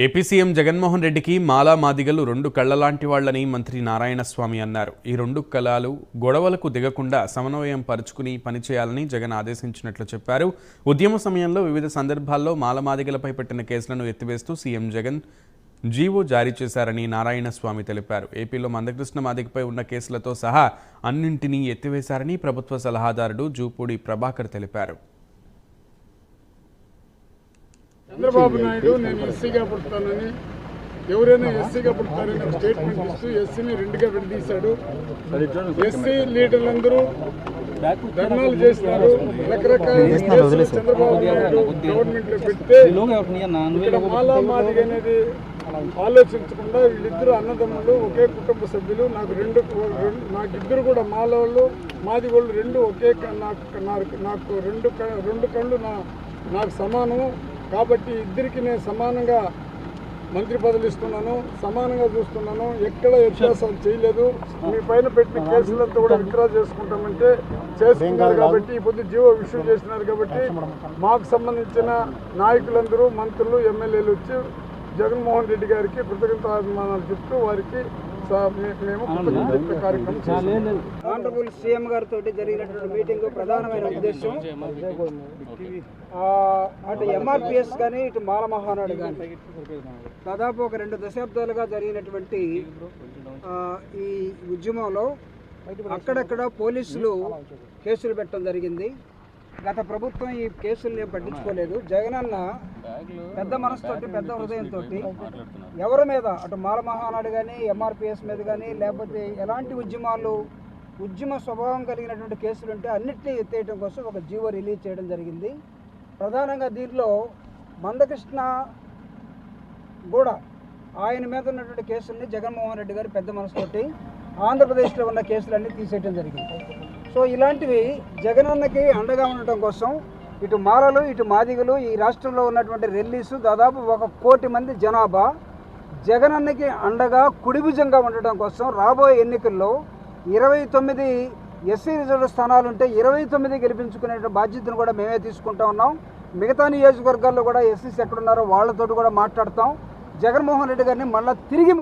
AP CM Jaganmohan రెడ్డికి మాలా మాదిగలు రెండు కళ్ళలాంటి వాళ్లని మంత్రి నారాయణస్వామి అన్నారు. ఈ రెండు కళలు గొడవలకు దిగకుండా సమన్వయం పరుచుకుని పనిచేయాలని జగన్ ఆదేశించినట్లు చెప్పారు. ఉద్యమ సమయంలో వివిధ సందర్భాల్లో మాల మాదిగలపై పెట్టిన కేసులను ఎత్తివేస్తూ సీఎం జగన్ జీవో జారీ చేశారని నారాయణస్వామి తెలిపారు. ఏపీలో మందకృష్ణ మాదిగపై ఉన్న కేసులతో సహా అన్నింటినీ ఎత్తివేశారని ప్రభుత్వ సలహాదారుడు జూపూడి ప్రభాకర్ తెలిపారు. చంద్రబాబు నాయుడు నేను ఎస్సీగా పుడతానని ఎవరైనా ఎస్సీగా పుడతారని స్టేట్మెంట్ ఇస్తూ ఎస్సీని రెండుగా విడదీశాడు. ఎస్సీ లీడర్లందరూ ధర్నాలు చేసినారు. రకరకాల కేసులు చంద్రబాబు నాయుడు గవర్నమెంట్ లో పెడితే ఇక్కడ మాలా మాదిగ అనేది ఆలోచించకుండా వీళ్ళిద్దరు అన్నదమ్ములు ఒకే కుటుంబ సభ్యులు. నాకు ఇద్దరు కూడా మాలవాళ్ళు మాదిగోళ్ళు రెండు ఒకే నాకు రెండు కళ్ళు నాకు సమానం కాబట్టి ఇద్దరికి నేను సమానంగా మంత్రి పదవులు ఇస్తున్నాను, సమానంగా చూస్తున్నాను, ఎక్కడ వ్యత్యాసాలు చేయలేదు. మీ పైన పెట్టిన కేసులంతా కూడా విత్డ్రా చేసుకుంటామంటే చేసుకున్నారు. కాబట్టి ఇప్పుడు జీవో ఇష్యూ చేసినారు. కాబట్టి మాకు సంబంధించిన నాయకులందరూ మంత్రులు ఎమ్మెల్యేలు వచ్చి జగన్మోహన్ రెడ్డి గారికి కృతజ్ఞతాభిమానాలు చెప్తూ వారికి మేము కార్యక్రమం చేశాము. ఆనరబుల్ సీఎం గారితో జరిగినటువంటి మీటింగ్ ప్రధానమైన ఉద్దేశం అటు ఎంఆర్పిఎస్ కానీ ఇటు మాల మహానాడు కానీ దాదాపు ఒక 2 దశాబ్దాలుగా జరిగినటువంటి ఈ ఉద్యమంలో అక్కడక్కడ పోలీసులు కేసులు పెట్టడం జరిగింది. గత ప్రభుత్వం ఈ కేసుల్ని పట్టించుకోలేదు. జగనన్న పెద్ద మనసుతోటి పెద్ద హృదయంతో ఎవరి మీద అటు మాల మహానాడు కానీ ఎంఆర్పిఎస్ మీద కానీ లేకపోతే ఎలాంటి ఉద్యమ స్వభావం కలిగినటువంటి కేసులు ఉంటే అన్నింటినీ ఎత్తేయడం కోసం ఒక జీవో రిలీజ్ చేయడం జరిగింది. ప్రధానంగా దీనిలో మందకృష్ణ కూడా ఆయన మీద ఉన్నటువంటి కేసుల్ని జగన్మోహన్ రెడ్డి గారు పెద్ద మనసుతోటి ఆంధ్రప్రదేశ్లో ఉన్న కేసులన్నీ తీసేయడం జరిగింది. సో ఇలాంటివి జగనన్నకి అండగా ఉండటం కోసం ఇటు మాలలు ఇటు మాదిగలు ఈ రాష్ట్రంలో ఉన్నటువంటి రెల్లీసు దాదాపు 1 కోటి మంది జనాభా జగనన్నకి అండగా కుడిభుజంగా ఉండటం కోసం రాబోయే ఎన్నికల్లో 29 ఎస్సీ రిజర్వ్ స్థానాలుంటే 29 గెలిపించుకునే బాధ్యతను కూడా మేమే తీసుకుంటా ఉన్నాం. మిగతా నియోజకవర్గాల్లో కూడా ఎస్సీస్ ఎక్కడున్నారో వాళ్ళతో కూడా మాట్లాడతాం. జగన్మోహన్ రెడ్డి గారిని మళ్ళీ తిరిగి